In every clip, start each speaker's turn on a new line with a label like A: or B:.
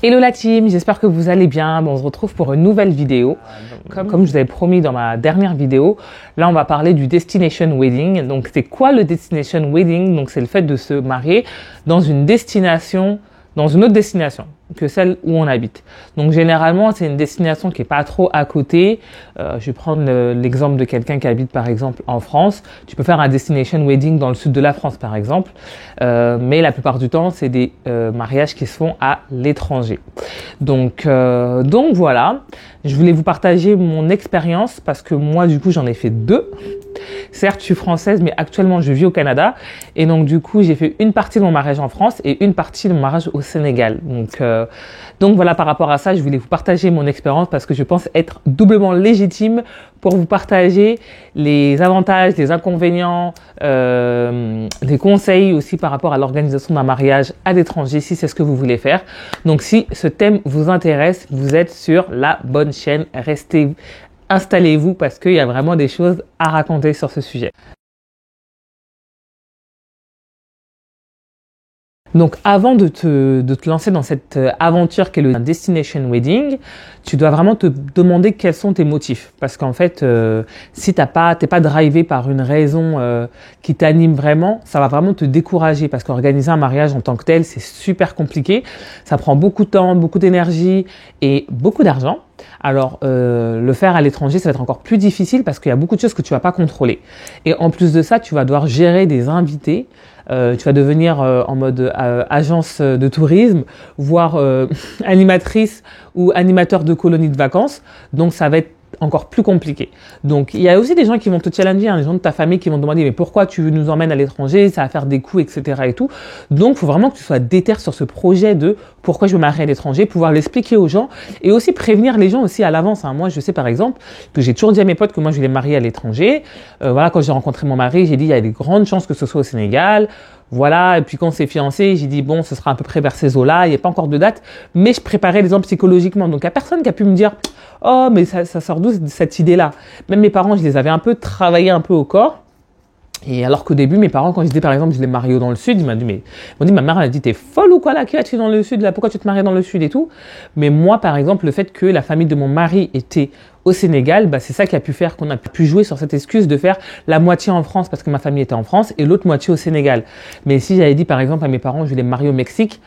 A: Hello la team, j'espère que vous allez bien. Bon, on se retrouve pour une nouvelle vidéo. Comme je vous avais promis dans ma dernière vidéo, là on va parler du Destination Wedding. Donc c'est quoi le Destination Wedding? Donc c'est le fait de se marier dans une destination, dans une autre destination que celle où on habite. Donc généralement c'est une destination qui est pas trop à côté. Je vais prendre l'exemple de quelqu'un qui habite par exemple en France. Tu peux faire un Destination Wedding dans le sud de la France par exemple. Mais la plupart du temps c'est des mariages qui se font à l'étranger. Donc voilà, je voulais vous partager mon expérience parce que moi du coup j'en ai fait deux. Certes, je suis française, mais actuellement, je vis au Canada. Et donc, du coup, j'ai fait une partie de mon mariage en France et une partie de mon mariage au Sénégal. Donc voilà, par rapport à ça, je voulais vous partager mon expérience parce que je pense être doublement légitime pour vous partager les avantages, les inconvénients, des conseils aussi par rapport à l'organisation d'un mariage à l'étranger, si c'est ce que vous voulez faire. Donc, si ce thème vous intéresse, vous êtes sur la bonne chaîne. Installez-vous parce qu'il y a vraiment des choses à raconter sur ce sujet. Donc avant de te lancer dans cette aventure qu'est le Destination Wedding, tu dois vraiment te demander quels sont tes motifs. Parce qu'en fait, si t'es pas drivé par une raison qui t'anime vraiment, ça va vraiment te décourager. Parce qu'organiser un mariage en tant que tel, c'est super compliqué. Ça prend beaucoup de temps, beaucoup d'énergie et beaucoup d'argent. Alors, le faire à l'étranger, ça va être encore plus difficile parce qu'il y a beaucoup de choses que tu vas pas contrôler. Et en plus de ça, tu vas devoir gérer des invités. Tu vas devenir en mode agence de tourisme, voire animatrice ou animateur de colonie de vacances. Donc, ça va être encore plus compliqué. Donc, il y a aussi des gens qui vont te challenger, des gens de ta famille qui vont te demander mais pourquoi tu nous emmènes à l'étranger, ça va faire des coûts, etc. et tout. Donc, il faut vraiment que tu sois déter sur ce projet de pourquoi je me marie à l'étranger, pouvoir l'expliquer aux gens et aussi prévenir les gens aussi à l'avance. Moi, je sais par exemple que j'ai toujours dit à mes potes que moi je voulais me marier à l'étranger. Voilà, quand j'ai rencontré mon mari, j'ai dit il y a des grandes chances que ce soit au Sénégal. Voilà, et puis quand on s'est fiancés, j'ai dit bon, ce sera à peu près vers ces eaux-là, il n'y a pas encore de date, mais je préparais les gens psychologiquement. Donc il n'y a personne qui a pu me dire oh, mais ça sort d'où cette idée-là? Même mes parents, je les avais un peu travaillés un peu au corps. Et alors qu'au début, mes parents, quand je disais par exemple, je les marie dans le sud, ils m'ont dit, ma mère, elle a dit, t'es folle ou quoi là, qui as-tu dans le sud là, pourquoi tu te maries dans le sud et tout. Mais moi, par exemple, le fait que la famille de mon mari était au Sénégal, c'est ça qui a pu faire qu'on a pu jouer sur cette excuse de faire la moitié en France parce que ma famille était en France et l'autre moitié au Sénégal. Mais si j'avais dit par exemple à mes parents, je vais les marier au Mexique,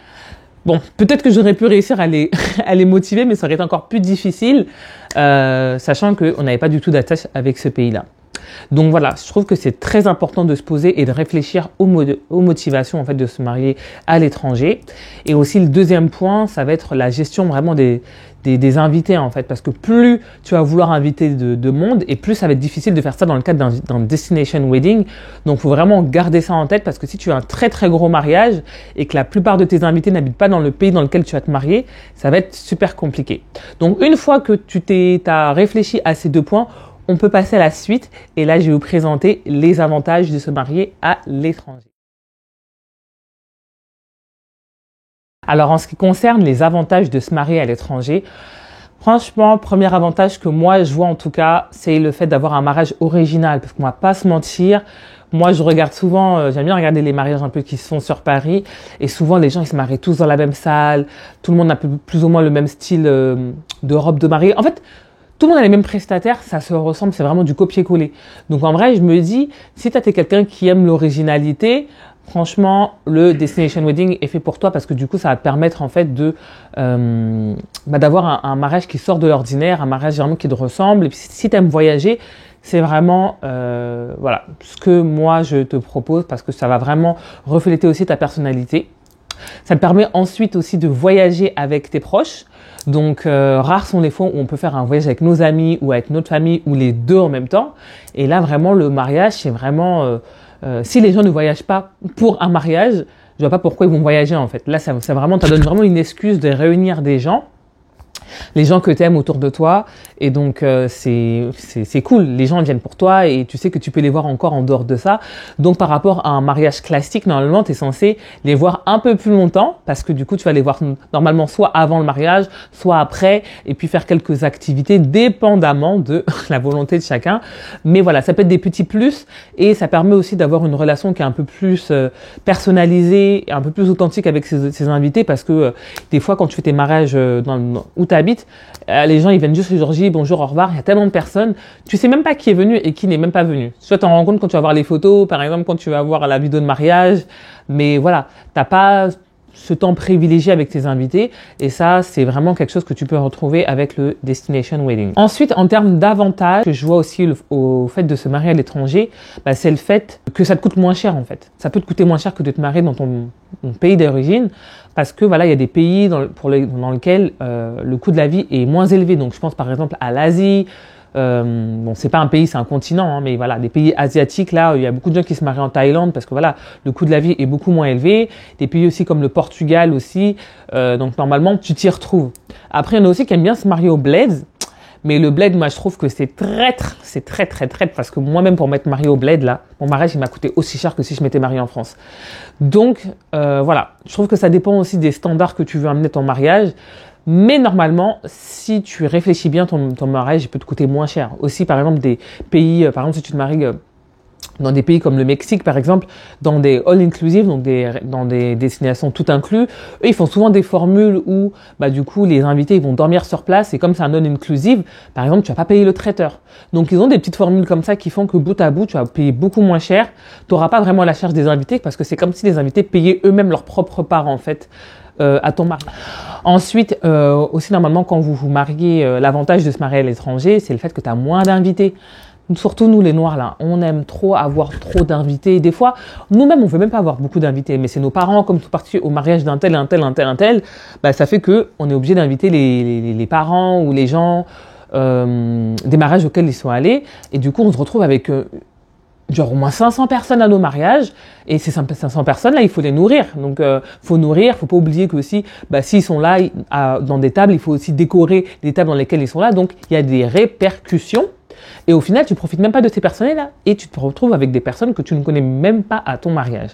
A: bon, peut-être que j'aurais pu réussir à les motiver, mais ça aurait été encore plus difficile, sachant qu'on n'avait pas du tout d'attache avec ce pays-là. Donc voilà, je trouve que c'est très important de se poser et de réfléchir aux motivations en fait de se marier à l'étranger. Et aussi le deuxième point, ça va être la gestion vraiment des invités en fait, parce que plus tu vas vouloir inviter de monde et plus ça va être difficile de faire ça dans le cadre d'un Destination Wedding. Donc il faut vraiment garder ça en tête parce que si tu as un très très gros mariage et que la plupart de tes invités n'habitent pas dans le pays dans lequel tu vas te marier, ça va être super compliqué. Donc une fois que tu t'as réfléchi à ces deux points, on peut passer à la suite et là, je vais vous présenter les avantages de se marier à l'étranger. Alors, en ce qui concerne les avantages de se marier à l'étranger, franchement, premier avantage que moi, je vois en tout cas, c'est le fait d'avoir un mariage original. Parce qu'on va pas se mentir, moi, je regarde souvent, j'aime bien regarder les mariages un peu qui se font sur Paris. Et souvent, les gens, ils se marient tous dans la même salle. Tout le monde a plus ou moins le même style de robe de mariée. En fait, tout le monde a les mêmes prestataires, ça se ressemble, c'est vraiment du copier-coller. Donc en vrai, je me dis, si tu es quelqu'un qui aime l'originalité, franchement, le Destination Wedding est fait pour toi parce que du coup, ça va te permettre en fait d'avoir un mariage qui sort de l'ordinaire, un mariage vraiment qui te ressemble. Et puis si tu aimes voyager, c'est vraiment voilà ce que moi je te propose parce que ça va vraiment refléter aussi ta personnalité. Ça te permet ensuite aussi de voyager avec tes proches. Donc, rares sont les fois où on peut faire un voyage avec nos amis ou avec notre famille ou les deux en même temps. Et là, vraiment, le mariage, c'est vraiment... si les gens ne voyagent pas pour un mariage, je vois pas pourquoi ils vont voyager en fait. Là, ça donne vraiment une excuse de réunir des gens. les gens que tu aimes autour de toi. Et donc, c'est cool. Les gens viennent pour toi et tu sais que tu peux les voir encore en dehors de ça. Donc, par rapport à un mariage classique, normalement, tu es censé les voir un peu plus longtemps parce que du coup, tu vas les voir normalement soit avant le mariage, soit après et puis faire quelques activités dépendamment de la volonté de chacun. Mais voilà, ça peut être des petits plus et ça permet aussi d'avoir une relation qui est un peu plus personnalisée et un peu plus authentique avec ses invités parce que des fois, quand tu fais tes mariages où tu habites, les gens ils viennent juste le jour J, bonjour, au revoir, il y a tellement de personnes, tu sais même pas qui est venu et qui n'est même pas venu. Soit tu t'en rends compte quand tu vas voir les photos, par exemple quand tu vas voir la vidéo de mariage, mais voilà, t'as pas ce temps privilégié avec tes invités et ça c'est vraiment quelque chose que tu peux retrouver avec le Destination Wedding. Ensuite, en termes d'avantages que je vois aussi au fait de se marier à l'étranger, c'est le fait que ça te coûte moins cher en fait. Ça peut te coûter moins cher que de te marier dans ton pays d'origine parce que voilà, il y a des pays dans lesquels le coût de la vie est moins élevé. Donc je pense par exemple à l'Asie. Bon, c'est pas un pays, c'est un continent, hein, mais voilà, des pays asiatiques, là, il y a beaucoup de gens qui se marient en Thaïlande parce que voilà, le coût de la vie est beaucoup moins élevé. Des pays aussi comme le Portugal aussi, donc normalement, tu t'y retrouves. Après, il y en a aussi qui aiment bien se marier au bled, mais le bled, moi, je trouve que c'est traître, parce que moi-même, pour m'être marié au bled, là, mon mariage, il m'a coûté aussi cher que si je m'étais marié en France. Donc, voilà, je trouve que ça dépend aussi des standards que tu veux amener ton mariage. Mais normalement, si tu réfléchis bien, ton mariage il peut te coûter moins cher. Aussi, par exemple, des pays, par exemple, si tu te maries dans des pays comme le Mexique, par exemple, dans des all-inclusive, donc dans des destinations tout inclus, eux, ils font souvent des formules où, du coup, les invités ils vont dormir sur place et comme c'est un all-inclusive, par exemple, tu vas pas payer le traiteur. Donc, ils ont des petites formules comme ça qui font que bout à bout, tu vas payer beaucoup moins cher. Tu n'auras pas vraiment la charge des invités parce que c'est comme si les invités payaient eux-mêmes leurs propres parts, en fait. À ton mari. Ensuite, aussi normalement quand vous vous mariez, l'avantage de se marier à l'étranger, c'est le fait que tu as moins d'invités. Surtout nous les Noirs là, on aime trop avoir trop d'invités. Des fois, nous-mêmes on veut même pas avoir beaucoup d'invités, mais c'est nos parents comme tout parti au mariage d'un tel, ça fait que on est obligé d'inviter les parents ou les gens des mariages auxquels ils sont allés, et du coup on se retrouve avec genre au moins 500 personnes à nos mariages, et ces 500 personnes-là, il faut les nourrir. Donc, faut pas oublier que aussi, s'ils sont là dans des tables, il faut aussi décorer les tables dans lesquelles ils sont là. Donc, il y a des répercussions. Et au final, tu profites même pas de ces personnes-là, et tu te retrouves avec des personnes que tu ne connais même pas à ton mariage.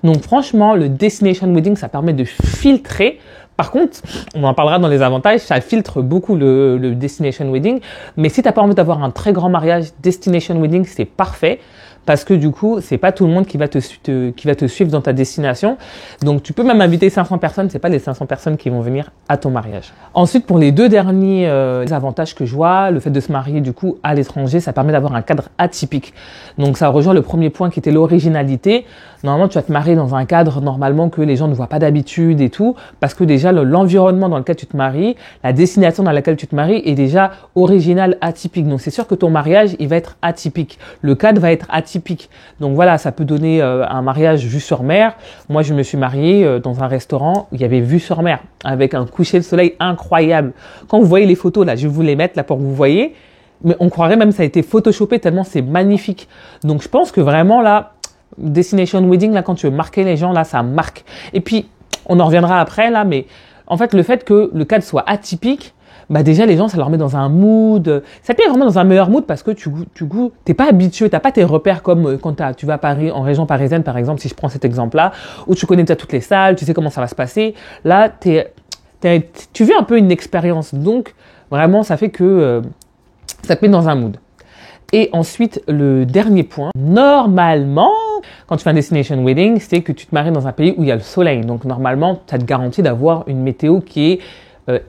A: Donc, franchement, le Destination Wedding, ça permet de filtrer. Par contre, on en parlera dans les avantages, ça filtre beaucoup le Destination Wedding. Mais si tu n'as pas envie d'avoir un très grand mariage, Destination Wedding, c'est parfait. Parce que du coup, c'est pas tout le monde qui va te suivre dans ta destination. Donc, tu peux même inviter 500 personnes. C'est pas les 500 personnes qui vont venir à ton mariage. Ensuite, pour les deux derniers avantages que je vois, le fait de se marier du coup à l'étranger, ça permet d'avoir un cadre atypique. Donc, ça rejoint le premier point qui était l'originalité. Normalement, tu vas te marier dans un cadre normalement que les gens ne voient pas d'habitude et tout, parce que déjà l'environnement dans lequel tu te maries, la destination dans laquelle tu te maries est déjà original, atypique. Donc, c'est sûr que ton mariage, il va être atypique. Le cadre va être atypique. Donc voilà, ça peut donner un mariage vue sur mer. Moi, je me suis mariée dans un restaurant où il y avait vue sur mer, avec un coucher de soleil incroyable. Quand vous voyez les photos, là, je vais vous les mettre là pour que vous voyez, mais on croirait même que ça a été photoshopé tellement c'est magnifique. Donc je pense que vraiment là, Destination Wedding, là, quand tu veux marquer les gens, là, ça marque. Et puis, on en reviendra après, là, mais en fait, le fait que le cadre soit atypique, déjà, les gens, ça leur met dans un mood, ça te met vraiment dans un meilleur mood parce que t'es pas habitué, t'as pas tes repères comme quand tu vas à Paris, en région parisienne, par exemple, si je prends cet exemple-là, où tu connais déjà toutes les salles, tu sais comment ça va se passer. Là, tu vis un peu une expérience. Donc, vraiment, ça fait que ça te met dans un mood. Et ensuite, le dernier point, normalement, quand tu fais un Destination Wedding, c'est que tu te maries dans un pays où il y a le soleil. Donc, normalement, ça te garantit d'avoir une météo qui est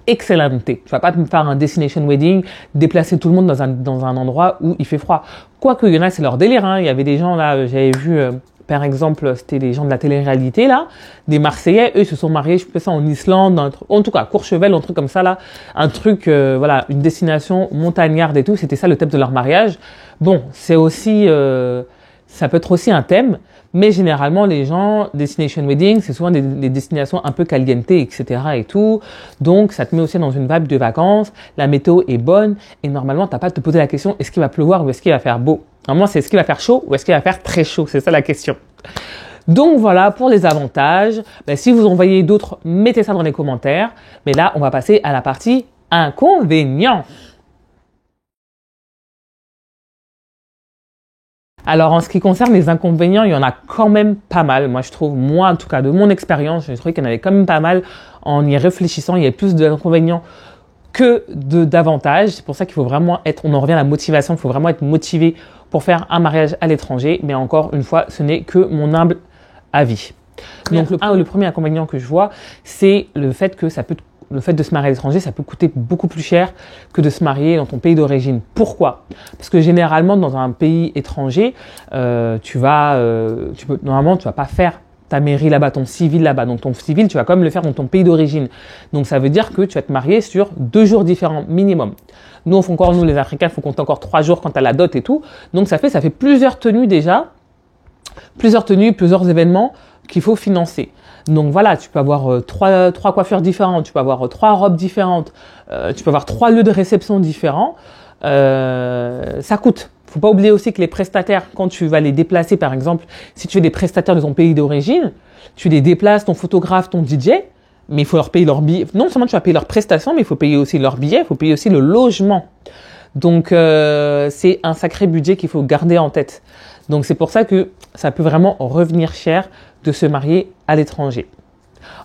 A: excellente. Tu vas pas te faire un Destination Wedding, déplacer tout le monde dans un endroit où il fait froid. Quoique, il y en a, c'est leur délire. Hein. Il y avait des gens là, j'avais vu, par exemple, c'était des gens de la télé-réalité là, des Marseillais, eux, ils se sont mariés, je fais ça en Islande, en tout cas, Courchevel, un truc comme ça là, un truc, voilà, une destination montagnarde et tout, c'était ça le thème de leur mariage. Bon, c'est aussi, ça peut être aussi un thème, mais généralement, les gens, Destination Wedding, c'est souvent des destinations un peu caliente, etc. et tout. Donc, ça te met aussi dans une vibe de vacances. La météo est bonne. Et normalement, t'as pas à te poser la question, est-ce qu'il va pleuvoir ou est-ce qu'il va faire beau? Normalement, c'est est-ce qu'il va faire chaud ou est-ce qu'il va faire très chaud? C'est ça la question. Donc, voilà pour les avantages. Si vous en voyez d'autres, mettez ça dans les commentaires. Mais là, on va passer à la partie Inconvénients. Alors, en ce qui concerne les inconvénients, il y en a quand même pas mal. Moi, je trouve, moi, en tout cas, de mon expérience, j'ai trouvé qu'il y en avait quand même pas mal. En y réfléchissant, il y a plus d'inconvénients que d'avantages. C'est pour ça qu'il faut vraiment être, on en revient à la motivation, il faut vraiment être motivé pour faire un mariage à l'étranger. Mais encore une fois, ce n'est que mon humble avis. Donc, le premier inconvénient que je vois, c'est le fait que le fait de se marier à l'étranger, ça peut coûter beaucoup plus cher que de se marier dans ton pays d'origine. Pourquoi? Parce que généralement, dans un pays étranger, normalement, tu vas pas faire ta mairie là-bas, ton civil là-bas. Donc, ton civil, tu vas quand même le faire dans ton pays d'origine. Donc, ça veut dire que tu vas te marier sur 2 jours différents minimum. Nous, les Africains, il faut compter encore 3 jours quand tu as la dot et tout. Donc, ça fait plusieurs tenues déjà, plusieurs événements qu'il faut financer. Donc voilà, tu peux avoir trois coiffures différentes, tu peux avoir 3 robes différentes, tu peux avoir 3 lieux de réception différents. Ça coûte. Faut pas oublier aussi que les prestataires, quand tu vas les déplacer, par exemple, si tu es des prestataires de ton pays d'origine, tu les déplaces, ton photographe, ton DJ, mais il faut leur payer leur billet. Non seulement tu vas payer leurs prestations, mais il faut payer aussi leur billet, il faut payer aussi le logement. Donc c'est un sacré budget qu'il faut garder en tête. Donc c'est pour ça que ça peut vraiment revenir cher de se marier à l'étranger.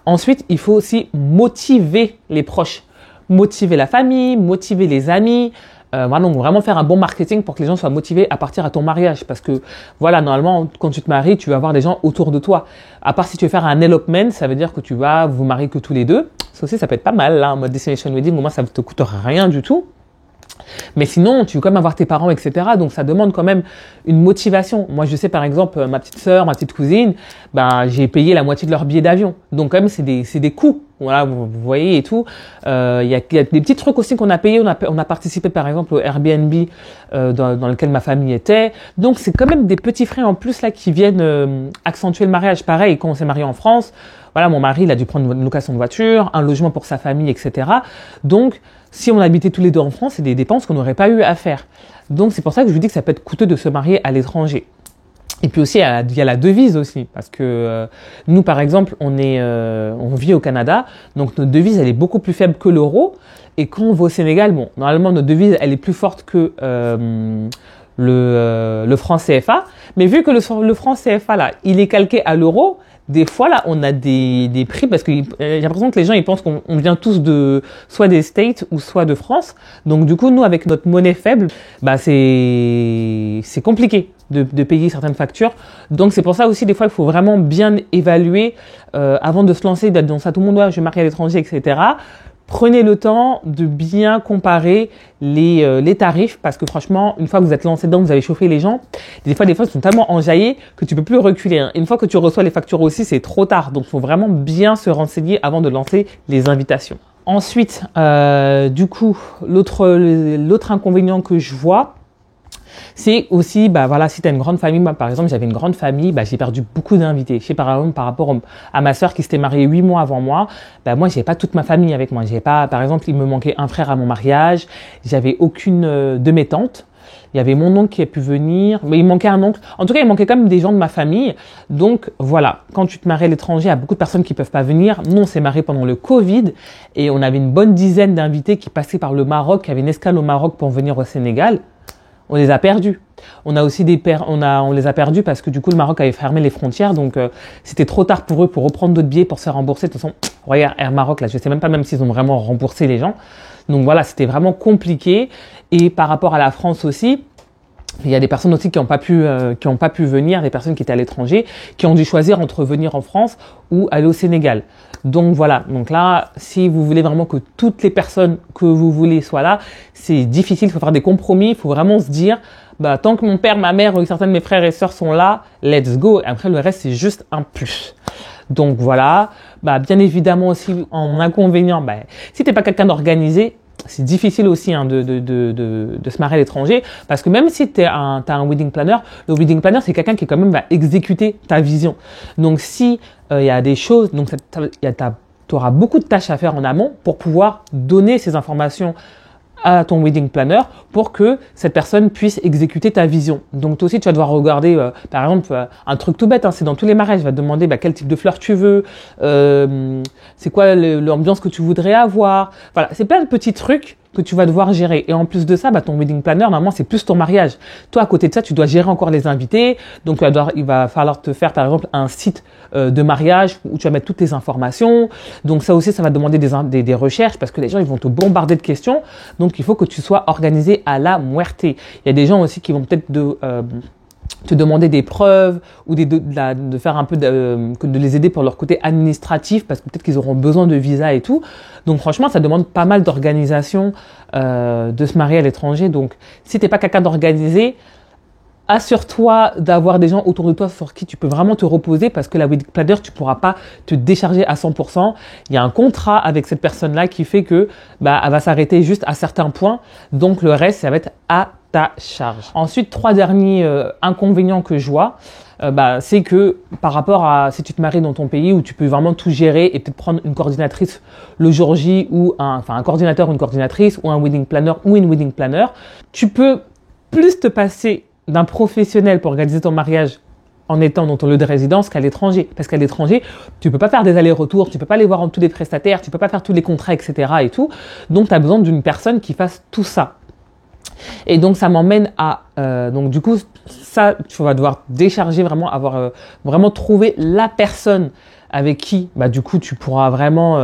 A: Ensuite, il faut aussi motiver les proches, motiver la famille, motiver les amis. Donc vraiment faire un bon marketing pour que les gens soient motivés à partir à ton mariage. Parce que voilà, normalement, quand tu te maries, tu vas avoir des gens autour de toi. À part si tu veux faire un elopement, ça veut dire que tu vas vous marier que tous les deux. Ça aussi, ça peut être pas mal, là, en mode destination wedding. Au moins, ça ne te coûte rien du tout. Mais sinon, tu veux quand même avoir tes parents, etc. Donc, ça demande quand même une motivation. Moi, je sais, par exemple, ma petite sœur, ma petite cousine, j'ai payé la moitié de leur billet d'avion. Donc, quand même, c'est des coûts. Voilà, vous voyez et tout. Il y a des petits trucs aussi qu'on a payés. On a participé, par exemple, au Airbnb dans lequel ma famille était. Donc, c'est quand même des petits frais en plus là qui viennent accentuer le mariage. Pareil, quand on s'est marié en France, voilà, mon mari, il a dû prendre une location de voiture, un logement pour sa famille, etc. Donc, si on habitait tous les deux en France, c'est des dépenses qu'on n'aurait pas eu à faire. Donc, c'est pour ça que je vous dis que ça peut être coûteux de se marier à l'étranger. Et puis aussi, il y a la devise aussi, parce que nous, par exemple, on vit au Canada, donc notre devise, elle est beaucoup plus faible que l'euro. Et quand on va au Sénégal, normalement, notre devise, elle est plus forte que le franc CFA. Mais vu que le franc CFA, là, il est calqué à l'euro, des fois, là, on a des prix parce que j'ai l'impression que les gens, ils pensent qu'on vient tous soit des States ou soit de France. Donc, du coup, nous, avec notre monnaie faible, c'est compliqué de payer certaines factures. Donc, c'est pour ça aussi, des fois, il faut vraiment bien évaluer avant de se lancer, d'être dans ça, tout le monde, je vais marier à l'étranger, etc. Prenez le temps de bien comparer les tarifs parce que franchement, une fois que vous êtes lancé dedans, vous avez chauffé les gens. Des fois, ils sont tellement enjaillés que tu peux plus reculer. Hein. Une fois que tu reçois les factures aussi, c'est trop tard. Donc, il faut vraiment bien se renseigner avant de lancer les invitations. Ensuite, du coup, l'autre inconvénient que je vois, c'est aussi, si tu as une grande famille, moi par exemple, j'avais une grande famille, j'ai perdu beaucoup d'invités. Je sais par exemple, par rapport à ma sœur qui s'était mariée 8 mois avant moi, moi, j'avais pas toute ma famille avec moi. J'avais pas, par exemple, il me manquait un frère à mon mariage, j'avais aucune de mes tantes. Il y avait mon oncle qui a pu venir, mais il manquait un oncle. En tout cas, il manquait quand même des gens de ma famille. Donc voilà, quand tu te maries à l'étranger, il y a beaucoup de personnes qui peuvent pas venir. Nous, on s'est mariés pendant le Covid et on avait une bonne dizaine d'invités qui passaient par le Maroc, qui avaient une escale au Maroc pour venir au Sénégal. On les a perdus. On a aussi on les a perdus parce que du coup le Maroc avait fermé les frontières, donc c'était trop tard pour eux pour reprendre d'autres billets pour se faire rembourser. De toute façon, regarde Air Maroc là, je sais même pas s'ils ont vraiment remboursé les gens. Donc voilà, c'était vraiment compliqué. Et par rapport à la France aussi, il y a des personnes aussi qui n'ont pas pu venir, des personnes qui étaient à l'étranger, qui ont dû choisir entre venir en France ou aller au Sénégal. Donc voilà, donc là, si vous voulez vraiment que toutes les personnes que vous voulez soient là, c'est difficile, il faut faire des compromis, il faut vraiment se dire, tant que mon père, ma mère ou certains de mes frères et sœurs sont là, let's go. Et après, le reste, c'est juste un plus. Donc voilà, bien évidemment aussi, en inconvénient, si t'es pas quelqu'un d'organisé, c'est difficile aussi de se marier à l'étranger parce que même si t'as un wedding planner, le wedding planner c'est quelqu'un qui quand même va exécuter ta vision. Donc si il y a des choses, donc tu auras beaucoup de tâches à faire en amont pour pouvoir donner ces informations à ton wedding planner pour que cette personne puisse exécuter ta vision. Donc toi aussi, tu vas devoir regarder, par exemple, un truc tout bête, hein, c'est dans tous les mariages, il va te demander quel type de fleurs tu veux, c'est quoi l'ambiance que tu voudrais avoir. Voilà, c'est plein de petits trucs que tu vas devoir gérer. Et en plus de ça, ton wedding planner, normalement, c'est plus ton mariage. Toi, à côté de ça, tu dois gérer encore les invités. Donc, il va falloir te faire, par exemple, un site de mariage où tu vas mettre toutes tes informations. Donc, ça aussi, ça va demander des recherches parce que les gens, ils vont te bombarder de questions. Donc, il faut que tu sois organisé à la muerte. Il y a des gens aussi qui vont peut-être te demander des preuves ou de faire un peu de les aider pour leur côté administratif parce que peut-être qu'ils auront besoin de visa et tout. Donc franchement, ça demande pas mal d'organisation de se marier à l'étranger. Donc si t'es pas quelqu'un d'organisé, assure-toi d'avoir des gens autour de toi sur qui tu peux vraiment te reposer parce que la wedding planner, tu pourras pas te décharger à 100%. Il y a un contrat avec cette personne-là qui fait que elle va s'arrêter juste à certains points. Donc le reste, ça va être à ta charge. Ensuite, 3 derniers inconvénients que je vois, c'est que par rapport à si tu te maries dans ton pays où tu peux vraiment tout gérer et peut-être prendre une coordinatrice le jour J ou un coordinateur ou une coordinatrice ou un wedding planner ou une wedding planner, tu peux plus te passer d'un professionnel pour organiser ton mariage en étant dans ton lieu de résidence qu'à l'étranger. Parce qu'à l'étranger, tu peux pas faire des allers-retours, tu peux pas aller voir en tous les prestataires, tu peux pas faire tous les contrats, etc. et tout. Donc, tu as besoin d'une personne qui fasse tout ça. Et donc, ça m'emmène à... donc, du coup, ça, tu vas devoir décharger vraiment, vraiment trouver la personne avec qui, du coup, tu pourras vraiment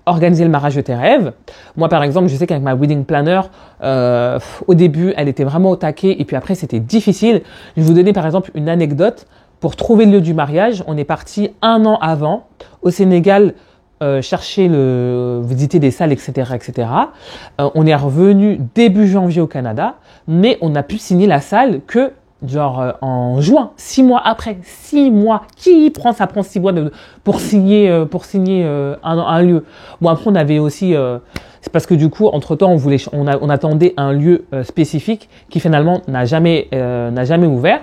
A: organiser le mariage de tes rêves. Moi, par exemple, je sais qu'avec ma wedding planner, au début, elle était vraiment au taquet et puis après, c'était difficile. Je vais vous donner, par exemple, une anecdote. Pour trouver le lieu du mariage, on est parti 1 an avant au Sénégal visiter des salles, etc., etc. On est revenu début janvier au Canada, mais on a pu signer la salle que en juin, 6 mois après. 6 mois. Ça prend 6 mois pour signer un lieu. Bon, après, on avait aussi... c'est parce que du coup, entre-temps, on attendait un lieu spécifique qui finalement n'a jamais ouvert.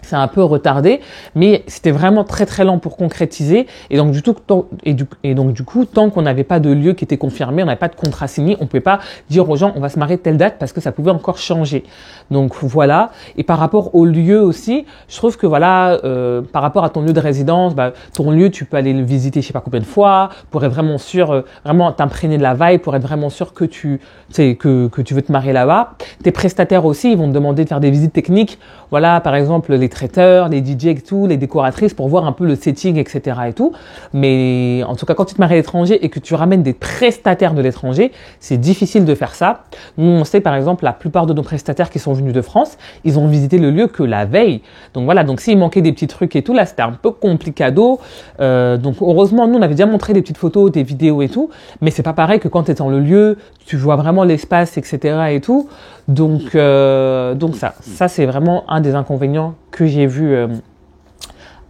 A: C'est un peu retardé, mais c'était vraiment très très lent pour concrétiser. Et donc du coup, tant qu'on n'avait pas de lieu qui était confirmé, on n'avait pas de contrat signé, on pouvait pas dire aux gens on va se marier telle date parce que ça pouvait encore changer. Donc voilà. Et par rapport au lieu aussi, je trouve que par rapport à ton lieu de résidence, ton lieu tu peux aller le visiter je sais pas combien de fois pour être vraiment sûr, vraiment t'imprégner de la vibe, pour être vraiment sûr que tu veux te marier là-bas. Tes prestataires aussi, ils vont te demander de faire des visites techniques. Voilà, par exemple les traiteurs, les DJ et tout, les décoratrices pour voir un peu le setting, etc. et tout. Mais en tout cas, quand tu te maries à l'étranger et que tu ramènes des prestataires de l'étranger, c'est difficile de faire ça. Nous, on sait par exemple, la plupart de nos prestataires qui sont venus de France, ils ont visité le lieu que la veille. Donc voilà, donc s'il manquait des petits trucs et tout, là, c'était un peu complicado. Donc heureusement, nous, on avait déjà montré des petites photos, des vidéos et tout, mais c'est pas pareil que quand tu es dans le lieu, tu vois vraiment l'espace, etc. et tout. Donc ça c'est vraiment un des inconvénients que j'ai vu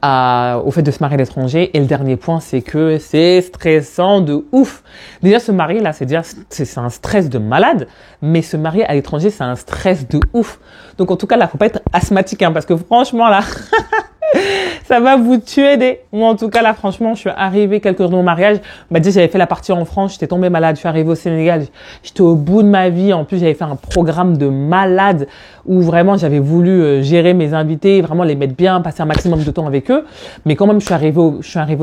A: au fait de se marier à l'étranger. Et le dernier point, c'est que c'est stressant de ouf. Déjà, se marier là, c'est un stress de malade, mais se marier à l'étranger, c'est un stress de ouf. Donc en tout cas là, faut pas être asthmatique, parce que franchement là, ça va vous tuer Moi, en tout cas, là, franchement, je suis arrivée quelques jours au mariage. Déjà, j'avais fait la partie en France, j'étais tombée malade, je suis arrivée au Sénégal, j'étais au bout de ma vie. En plus, j'avais fait un programme de malade où vraiment, j'avais voulu gérer mes invités, vraiment les mettre bien, passer un maximum de temps avec eux. Mais quand même, je suis arrivée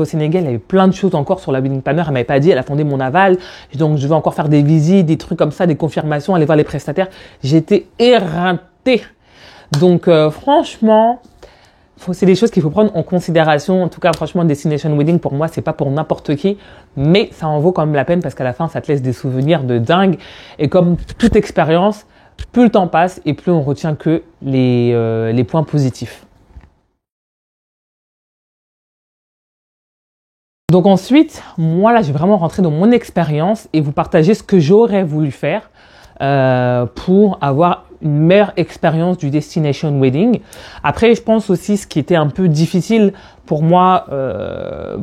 A: au Sénégal, il y avait plein de choses encore sur la wedding planner. Elle m'avait pas dit, elle attendait mon aval. Donc, je devais encore faire des visites, des trucs comme ça, des confirmations, aller voir les prestataires. J'étais éreintée. Donc, franchement... c'est des choses qu'il faut prendre en considération. En tout cas, franchement, Destination Wedding, pour moi, c'est pas pour n'importe qui, mais ça en vaut quand même la peine parce qu'à la fin, ça te laisse des souvenirs de dingue. Et comme toute expérience, plus le temps passe et plus on retient que les points positifs. Donc ensuite, moi là, je vais vraiment rentrer dans mon expérience et vous partager ce que j'aurais voulu faire pour avoir une meilleure expérience du Destination Wedding. Après, je pense aussi ce qui était un peu difficile pour moi,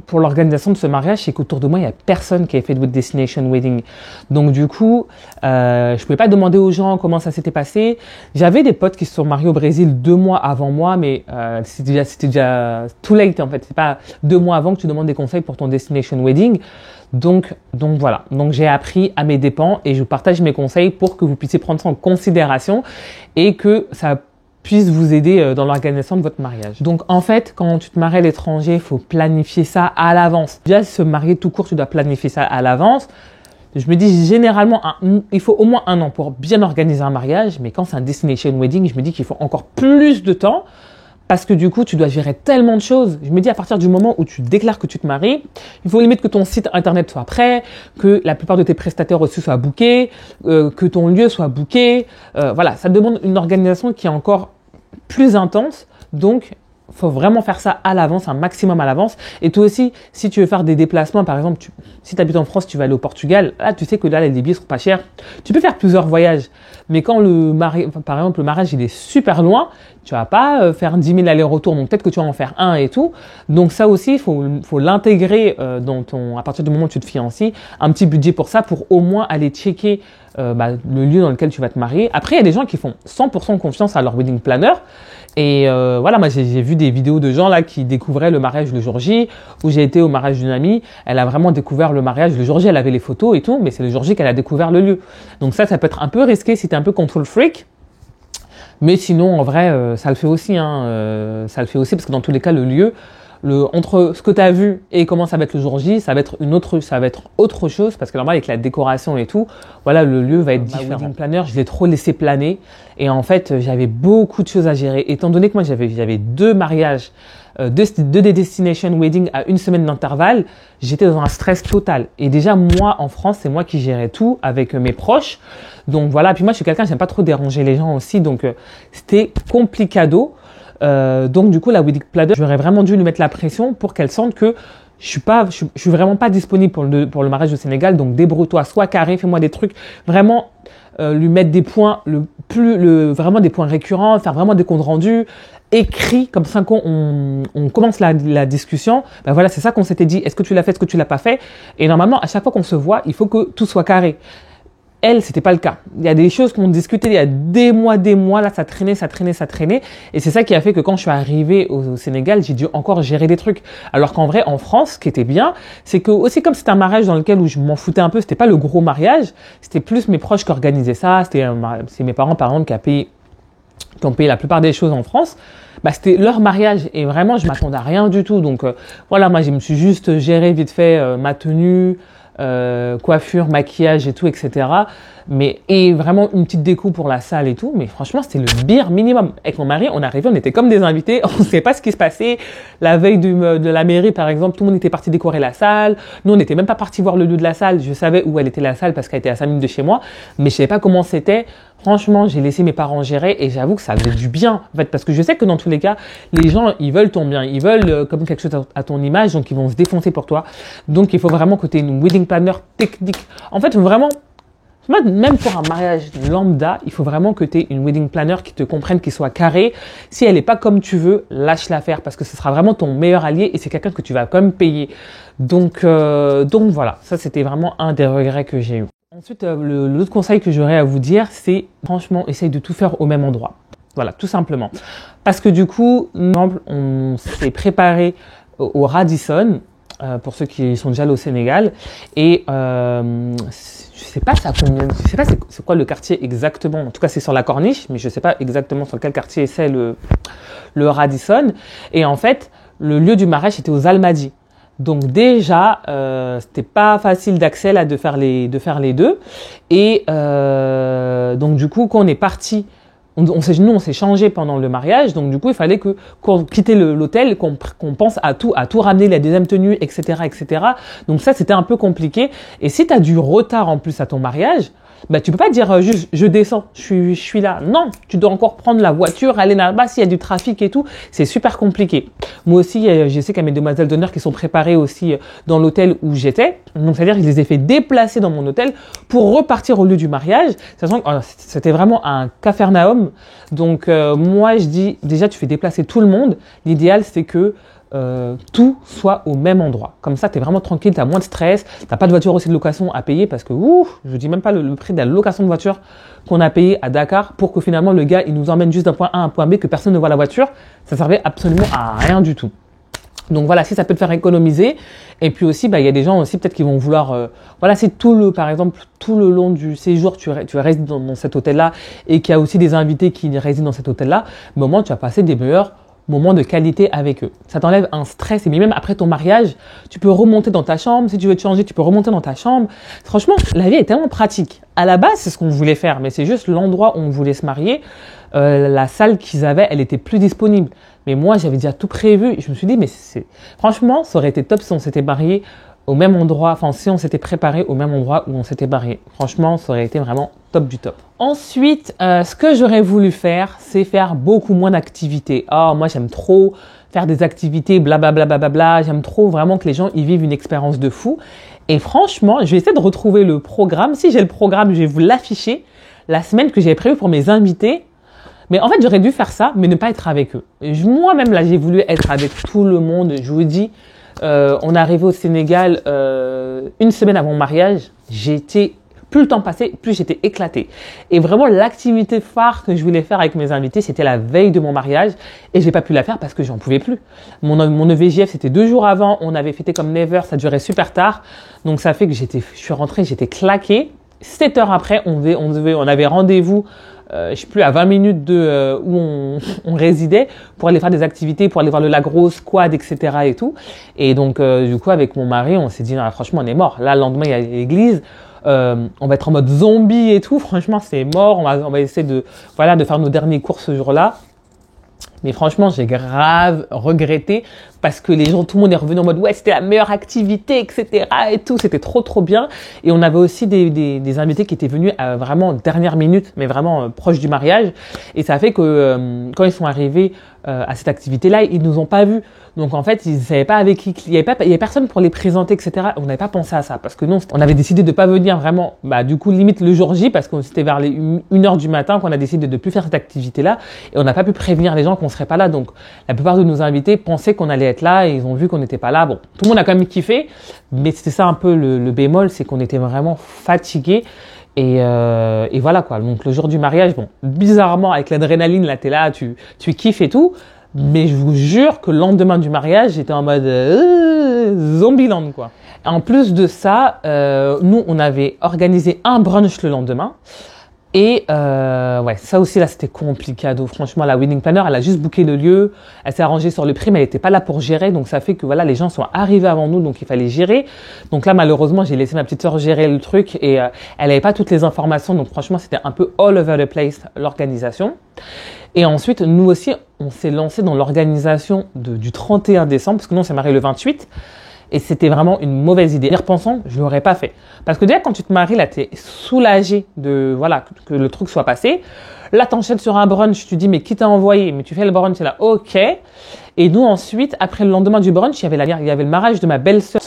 A: pour l'organisation de ce mariage, c'est qu'autour de moi, il n'y a personne qui a fait de destination wedding. Donc du coup, je ne pouvais pas demander aux gens comment ça s'était passé. J'avais des potes qui se sont mariés au Brésil 2 mois avant moi, mais c'était déjà too late en fait. C'est pas 2 mois avant que tu demandes des conseils pour ton destination wedding. Donc voilà. Donc j'ai appris à mes dépens et je partage mes conseils pour que vous puissiez prendre ça en considération et que ça puisse vous aider dans l'organisation de votre mariage. Donc en fait, quand tu te maries à l'étranger, il faut planifier ça à l'avance. Déjà, se marier tout court, tu dois planifier ça à l'avance. Je me dis généralement, il faut au moins 1 an pour bien organiser un mariage, mais quand c'est un destination wedding, je me dis qu'il faut encore plus de temps parce que du coup, tu dois gérer tellement de choses. Je me dis à partir du moment où tu déclares que tu te maries, il faut limite que ton site internet soit prêt, que la plupart de tes prestataires aussi soient bookés, que ton lieu soit booké. Voilà, ça demande une organisation qui est encore plus intense. Donc, faut vraiment faire ça à l'avance, un maximum à l'avance. Et toi aussi, si tu veux faire des déplacements, par exemple, si tu habites en France, tu vas aller au Portugal, là, tu sais que là, les billets sont pas chers. Tu peux faire plusieurs voyages. Mais quand par exemple, le mariage, il est super loin, tu vas pas faire 10 000 allers-retours. Donc, peut-être que tu vas en faire un et tout. Donc, ça aussi, il faut l'intégrer à partir du moment où tu te fiancies, un petit budget pour ça, pour au moins aller checker le lieu dans lequel tu vas te marier. Après, il y a des gens qui font 100% confiance à leur wedding planner. Et voilà, moi j'ai vu des vidéos de gens là qui découvraient le mariage le jour J, où j'ai été au mariage d'une amie, elle a vraiment découvert le mariage le jour J, elle avait les photos et tout, mais c'est le jour J qu'elle a découvert le lieu. Donc ça peut être un peu risqué si t'es un peu control freak, mais sinon en vrai ça le fait aussi, ça le fait aussi parce que dans tous les cas le lieu, entre ce que tu as vu et comment ça va être le jour J, ça va être autre chose parce que normal avec la décoration et tout, voilà, le lieu va être différent. Wedding planner, je l'ai trop laissé planer et en fait, j'avais beaucoup de choses à gérer étant donné que moi j'avais 2 mariages, 2 des destination wedding à 1 semaine d'intervalle, j'étais dans un stress total. Et déjà moi en France, c'est moi qui gérais tout avec mes proches. Donc voilà, puis moi je suis quelqu'un, j'aime pas trop déranger les gens aussi, donc c'était complicado. Donc du coup la wedding planner, j'aurais vraiment dû lui mettre la pression pour qu'elle sente que je suis vraiment pas disponible pour le mariage au Sénégal. Donc débrouille-toi, sois carré, fais-moi des trucs vraiment, lui mettre des points vraiment des points récurrents, faire vraiment des comptes rendus écrits comme ça quand on commence la discussion. Ben voilà, c'est ça qu'on s'était dit. Est-ce que tu l'as fait, est-ce que tu l'as pas fait? Et normalement à chaque fois qu'on se voit, il faut que tout soit carré. Elle, c'était pas le cas. Il y a des choses qu'on discutait il y a des mois, là, ça traînait. Et c'est ça qui a fait que quand je suis arrivée au Sénégal, j'ai dû encore gérer des trucs. Alors qu'en vrai, en France, ce qui était bien, c'est que aussi comme c'était un mariage dans lequel où je m'en foutais un peu, c'était pas le gros mariage, c'était plus mes proches qui organisaient ça, c'est mes parents, par exemple, qui ont payé la plupart des choses en France. C'était leur mariage et vraiment, je m'attendais à rien du tout. Donc, voilà, moi, je me suis juste géré vite fait ma tenue, coiffure, maquillage et tout, etc. Et vraiment une petite déco pour la salle et tout. Mais franchement, c'était le bare minimum. Avec mon mari, on arrivait, on était comme des invités. On ne savait pas ce qui se passait. La veille de la mairie, par exemple, tout le monde était parti décorer la salle. Nous, on n'était même pas parti voir le lieu de la salle. Je savais où elle était la salle parce qu'elle était à 5 minutes de chez moi. Mais je savais pas comment c'était. Franchement, j'ai laissé mes parents gérer et j'avoue que ça faisait du bien, en fait, parce que je sais que dans tous les cas, les gens, ils veulent ton bien, ils veulent comme quelque chose à ton image, donc ils vont se défoncer pour toi. Donc, il faut vraiment que tu aies une wedding planner technique. En fait, vraiment, même pour un mariage lambda, il faut vraiment que tu aies une wedding planner qui te comprenne, qui soit carrée. Si elle n'est pas comme tu veux, lâche-la faire parce que ce sera vraiment ton meilleur allié et c'est quelqu'un que tu vas quand même payer. Donc voilà, ça c'était vraiment un des regrets que j'ai eu. Ensuite, l'autre conseil que j'aurais à vous dire, c'est franchement, essaye de tout faire au même endroit. Voilà, tout simplement. Parce que du coup, par exemple, on s'est préparé au Radisson, pour ceux qui sont déjà allés au Sénégal, et je sais pas c'est quoi le quartier exactement. En tout cas, c'est sur la Corniche, mais je sais pas exactement sur quel quartier c'est le Radisson. Et en fait, le lieu du mariage était aux Almadies. Donc déjà, c'était pas facile d'accès là de faire les deux. Et donc du coup, quand on est parti, nous on s'est changé pendant le mariage. Donc du coup, il fallait qu'on quitte l'hôtel, qu'on pense à tout ramener, la deuxième tenue, etc., etc. Donc ça, c'était un peu compliqué. Et si tu as du retard en plus à ton mariage, tu peux pas dire juste je descends, je suis là. Non, tu dois encore prendre la voiture, aller là-bas s'il y a du trafic et tout. C'est super compliqué. Moi aussi, je sais qu'il y a mes demoiselles d'honneur qui sont préparées aussi dans l'hôtel où j'étais. Donc c'est-à-dire que je les ai fait déplacer dans mon hôtel pour repartir au lieu du mariage. Sachant que c'était vraiment un capharnaüm. Donc moi je dis déjà tu fais déplacer tout le monde. L'idéal c'est que tout soit au même endroit. Comme ça, tu es vraiment tranquille, tu as moins de stress, tu n'as pas de voiture aussi de location à payer parce que, je dis même pas le prix de la location de voiture qu'on a payé à Dakar pour que finalement le gars, il nous emmène juste d'un point A à un point B, que personne ne voit la voiture. Ça servait absolument à rien du tout. Donc voilà, si ça peut te faire économiser. Et puis aussi, il y a des gens aussi peut-être qui vont vouloir, si par exemple, tout le long du séjour, tu restes dans cet hôtel-là et qu'il y a aussi des invités qui résident dans cet hôtel-là, au moment tu vas passer des meilleurs moments de qualité avec eux. Ça t'enlève un stress et même après ton mariage, tu peux remonter dans ta chambre. Si tu veux te changer, tu peux remonter dans ta chambre. Franchement, la vie est tellement pratique. À la base, c'est ce qu'on voulait faire, mais c'est juste l'endroit où on voulait se marier. La salle qu'ils avaient, elle était plus disponible. Mais moi, j'avais déjà tout prévu. Je me suis dit, franchement, ça aurait été top si on s'était marié au même endroit, si on s'était préparé au même endroit où on s'était marié. Franchement, ça aurait été vraiment top du top. Ensuite, ce que j'aurais voulu faire, c'est faire beaucoup moins d'activités. Moi, j'aime trop faire des activités, blablabla, blablabla. J'aime trop vraiment que les gens y vivent une expérience de fou. Et franchement, je vais essayer de retrouver le programme. Si j'ai le programme, je vais vous l'afficher. La semaine que j'avais prévue pour mes invités. Mais en fait, j'aurais dû faire ça, mais ne pas être avec eux. Moi-même, là, j'ai voulu être avec tout le monde. Je vous dis, on est arrivé au Sénégal une semaine avant mon mariage. Plus le temps passait, plus j'étais éclatée. Et vraiment, l'activité phare que je voulais faire avec mes invités, c'était la veille de mon mariage. Et j'ai pas pu la faire parce que j'en pouvais plus. Mon EVJF, c'était 2 jours avant. On avait fêté comme never. Ça durait super tard. Donc, ça fait que je suis rentrée, j'étais claquée. 7 heures après, on avait rendez-vous, je sais plus, à 20 minutes de où on résidait pour aller faire des activités, pour aller voir le lac Rose, quad, etc. et tout. Et donc, du coup, avec mon mari, on s'est dit, non, franchement, on est mort. Là, le lendemain, il y a l'église. On va être en mode zombie et tout. Franchement, c'est mort. On va essayer de faire nos derniers cours ce jour-là. Mais franchement, j'ai grave regretté parce que tout le monde est revenu en mode ouais, c'était la meilleure activité, etc. et tout. C'était trop bien. Et on avait aussi des invités qui étaient venus vraiment dernière minute, mais vraiment proche du mariage. Et ça a fait que quand ils sont arrivés à cette activité-là, ils nous ont pas vus. Donc en fait, ils savaient pas avec qui, il y avait personne pour les présenter, etc. On n'avait pas pensé à ça parce que nous, on avait décidé de pas venir vraiment, du coup, limite le jour J parce que c'était vers les 1h du matin qu'on a décidé de plus faire cette activité-là et on n'a pas pu prévenir les gens qu'on serait pas là. Donc la plupart de nos invités pensaient qu'on allait être là et ils ont vu qu'on n'était pas là. Bon, tout le monde a quand même kiffé, mais c'était ça un peu le bémol, c'est qu'on était vraiment fatigués. Et voilà quoi. Donc le jour du mariage, bon, bizarrement avec l'adrénaline, là t'es là, tu kiffes et tout. Mais je vous jure que le lendemain du mariage, j'étais en mode Zombieland quoi. En plus de ça, nous on avait organisé un brunch le lendemain. Et ça aussi là c'était compliqué. Franchement, la wedding planner, elle a juste booké le lieu, elle s'est arrangée sur le prix, mais elle n'était pas là pour gérer. Donc ça fait que les gens sont arrivés avant nous, donc il fallait gérer. Donc là malheureusement j'ai laissé ma petite sœur gérer le truc et elle n'avait pas toutes les informations. Donc franchement c'était un peu all over the place l'organisation. Et ensuite nous aussi on s'est lancé dans l'organisation du 31 décembre parce que nous on s'est mariés le 28. Et c'était vraiment une mauvaise idée. En y repensant, je l'aurais pas fait. Parce que déjà, quand tu te maries, là, t'es soulagé que le truc soit passé. Là, t'enchaînes sur un brunch, tu dis, mais qui t'a envoyé? Mais tu fais le brunch, c'est là, ok. Et nous, ensuite, après le lendemain du brunch, il y avait le mariage de ma belle-sœur.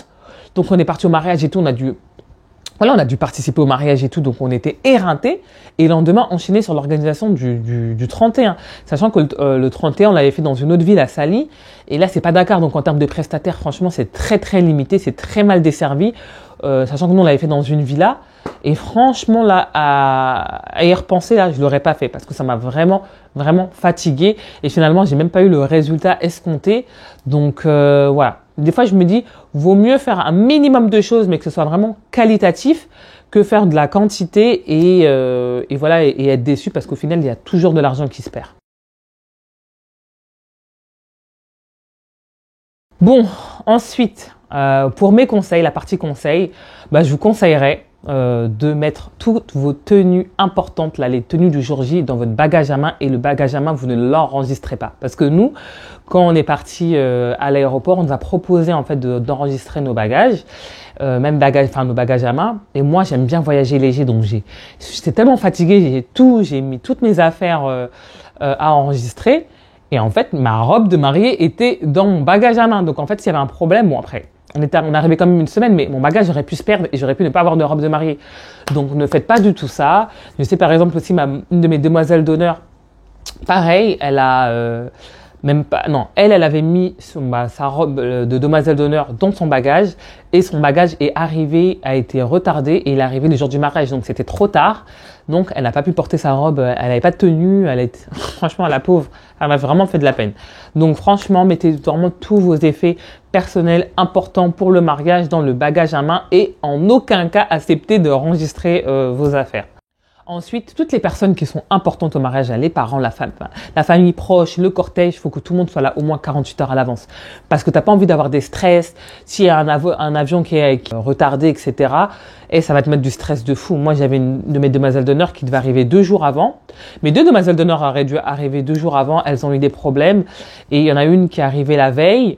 A: Donc, on est parti au mariage et tout, on a dû participer au mariage et tout, donc on était éreintés. Et le lendemain, enchaîné sur l'organisation du 31. Sachant que le 31, on l'avait fait dans une autre ville, à Saly. Et là, c'est pas Dakar, donc en termes de prestataires, franchement, c'est très très limité, c'est très mal desservi. Sachant que nous, on l'avait fait dans une villa. Et franchement, là, à y repenser, là, je l'aurais pas fait parce que ça m'a vraiment, vraiment fatigué. Et finalement, j'ai même pas eu le résultat escompté. Donc, voilà. Des fois, je me dis, vaut mieux faire un minimum de choses, mais que ce soit vraiment qualitatif, que faire de la quantité et être déçu parce qu'au final, il y a toujours de l'argent qui se perd. Bon, ensuite, pour mes conseils, la partie conseils, je vous conseillerais de mettre toutes vos tenues importantes, là, les tenues du jour J dans votre bagage à main et le bagage à main, vous ne l'enregistrez pas. Parce que nous, quand on est parti à l'aéroport, on nous a proposé en fait d'enregistrer nos bagages, nos bagages à main. Et moi, j'aime bien voyager léger, donc j'étais tellement fatiguée, j'ai mis toutes mes affaires à enregistrer. Et en fait, ma robe de mariée était dans mon bagage à main. Donc en fait, s'il y avait un problème, bon après, on est arrivé quand même une semaine, mais mon bagage aurait pu se perdre et j'aurais pu ne pas avoir de robe de mariée. Donc ne faites pas du tout ça. Je sais par exemple aussi une de mes demoiselles d'honneur, pareil, elle a Même pas, non, elle avait mis sa robe de demoiselle d'honneur dans son bagage et son bagage a été retardé et il est arrivé le jour du mariage, donc c'était trop tard. Donc elle n'a pas pu porter sa robe, elle n'avait pas de tenue, franchement la pauvre, elle m'a vraiment fait de la peine. Donc franchement, mettez vraiment tous vos effets personnels importants pour le mariage dans le bagage à main et en aucun cas acceptez de enregistrer vos affaires. Ensuite, toutes les personnes qui sont importantes au mariage, les parents, la famille proche, le cortège, il faut que tout le monde soit là au moins 48 heures à l'avance. Parce que tu n'as pas envie d'avoir des stress, s'il y a un avion qui est retardé, etc. Et ça va te mettre du stress de fou. Moi, j'avais une de mes demoiselles d'honneur qui devait arriver 2 jours avant. Mes 2 demoiselles d'honneur auraient dû arriver 2 jours avant. Elles ont eu des problèmes. Et il y en a une qui est arrivée la veille.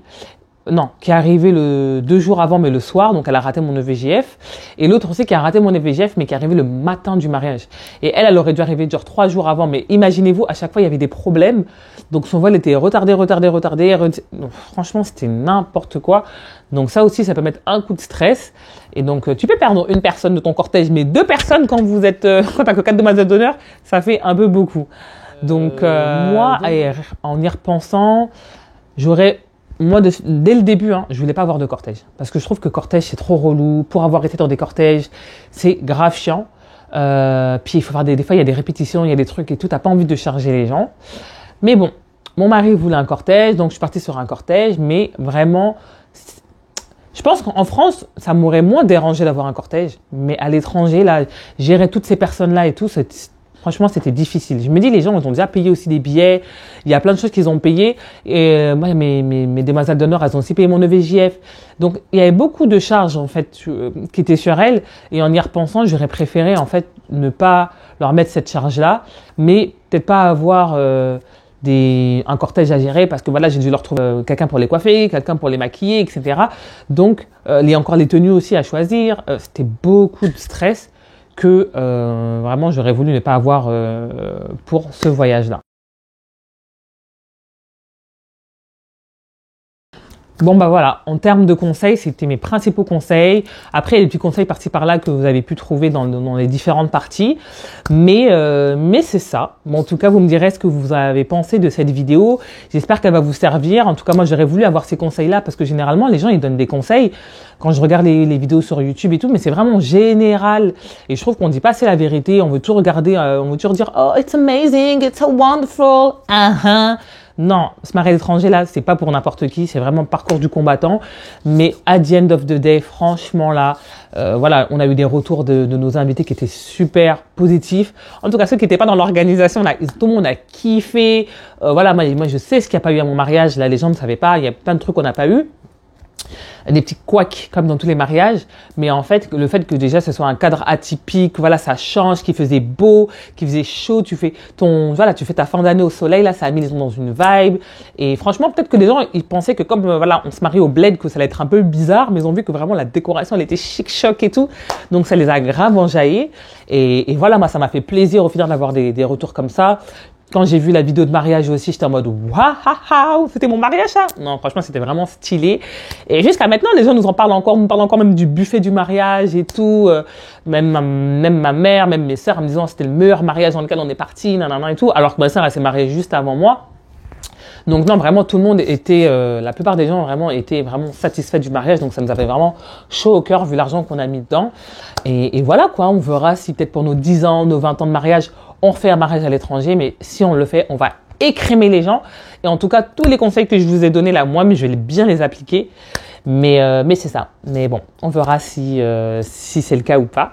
A: Non, qui est arrivée 2 jours avant, mais le soir, donc elle a raté mon EVJF. Et l'autre aussi qui a raté mon EVJF, mais qui est arrivée le matin du mariage. Et elle aurait dû arriver genre 3 jours avant. Mais imaginez-vous, à chaque fois, il y avait des problèmes. Donc son vol était retardé. Donc, franchement, c'était n'importe quoi. Donc ça aussi, ça peut mettre un coup de stress. Et donc, tu peux perdre une personne de ton cortège, mais 2 personnes quand quand t'as que 4 demoiselles d'honneur, ça fait un peu beaucoup. Donc, moi, en y repensant, moi, dès le début, je voulais pas avoir de cortège. Parce que je trouve que cortège, c'est trop relou. Pour avoir été dans des cortèges, c'est grave chiant. Puis, il faut faire des fois, il y a des répétitions, il y a des trucs et tout. T'as pas envie de charger les gens. Mais bon, mon mari voulait un cortège, donc je suis partie sur un cortège. Mais vraiment, je pense qu'en France, ça m'aurait moins dérangé d'avoir un cortège. Mais à l'étranger, là, gérer toutes ces personnes-là et tout, franchement, c'était difficile. Je me dis, les gens, ils ont déjà payé aussi des billets. Il y a plein de choses qu'ils ont payées. Et moi, mes demoiselles d'honneur, elles ont aussi payé mon EVJF. Donc, il y avait beaucoup de charges, en fait, qui étaient sur elles. Et en y repensant, j'aurais préféré, en fait, ne pas leur mettre cette charge-là. Mais peut-être pas avoir un cortège à gérer parce que voilà, j'ai dû leur trouver quelqu'un pour les coiffer, quelqu'un pour les maquiller, etc. Donc, encore les tenues aussi à choisir. C'était beaucoup de stress que vraiment j'aurais voulu ne pas avoir pour ce voyage-là. Bon bah voilà, en termes de conseils, c'était mes principaux conseils. Après, il y a des petits conseils par-ci par-là que vous avez pu trouver dans les différentes parties. Mais c'est ça. Bon, en tout cas, vous me direz ce que vous avez pensé de cette vidéo. J'espère qu'elle va vous servir. En tout cas, moi, j'aurais voulu avoir ces conseils-là parce que généralement, les gens, ils donnent des conseils quand je regarde les vidéos sur YouTube et tout, mais c'est vraiment général. Et je trouve qu'on dit pas assez la vérité. On veut tout regarder, on veut toujours dire « Oh, it's amazing, it's so wonderful. Non, se marier à l'étranger, là, c'est pas pour n'importe qui, c'est vraiment le parcours du combattant. Mais at the end of the day, franchement, là, voilà, on a eu des retours de nos invités qui étaient super positifs. En tout cas, ceux qui n'étaient pas dans l'organisation, là, tout le monde a kiffé. Voilà, moi, je sais ce qu'il n'y a pas eu à mon mariage. Là, les gens ne savaient pas. Il y a plein de trucs qu'on n'a pas eu. Des petits couacs comme dans tous les mariages, mais en fait le fait que déjà ce soit un cadre atypique, voilà, ça change, qu'il faisait beau, qu'il faisait chaud, tu fais ta fin d'année au soleil, là ça a mis les gens dans une vibe. Et franchement, peut-être que les gens ils pensaient que comme voilà, on se marie au bled, que ça allait être un peu bizarre, mais ils ont vu que vraiment la décoration elle était chic choc et tout, donc ça les a grave enjaillés. Et voilà, moi ça m'a fait plaisir au final d'avoir des retours comme ça. Quand j'ai vu la vidéo de mariage aussi, j'étais en mode waouh, c'était mon mariage ça. Non, franchement, c'était vraiment stylé. Et jusqu'à maintenant, les gens nous parlent encore même du buffet du mariage et tout. Même ma mère, même mes sœurs, en me disant c'était le meilleur mariage dans lequel on est parti, nanana et tout. Alors que ma sœur, elle s'est mariée juste avant moi. Donc non, vraiment, tout le monde était, la plupart des gens vraiment étaient vraiment satisfaits du mariage. Donc ça nous avait vraiment chaud au cœur vu l'argent qu'on a mis dedans. Et voilà quoi, on verra si peut-être pour nos 10 ans, nos 20 ans de mariage, on fait un mariage à l'étranger. Mais si on le fait, on va écrémer les gens. Et en tout cas, tous les conseils que je vous ai donnés là, moi, je vais bien les appliquer. Mais c'est ça. Mais bon, on verra si c'est le cas ou pas.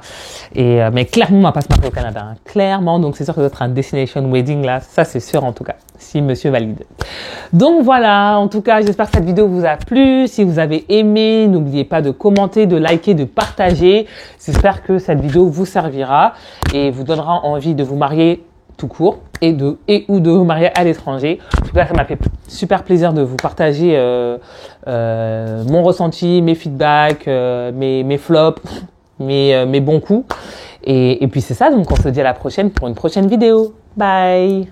A: Mais clairement, on va pas se marier au Canada. Hein. Clairement, donc c'est sûr que ça doit être un destination wedding là. Ça, c'est sûr en tout cas, si monsieur valide. Donc voilà, en tout cas, j'espère que cette vidéo vous a plu. Si vous avez aimé, n'oubliez pas de commenter, de liker, de partager. J'espère que cette vidéo vous servira et vous donnera envie de vous marier tout court ou de vous marier à l'étranger. En tout cas, ça m'a fait super plaisir de vous partager mon ressenti, mes feedbacks, mes flops, mes bons coups. Et puis c'est ça, donc on se dit à la prochaine pour une prochaine vidéo. Bye!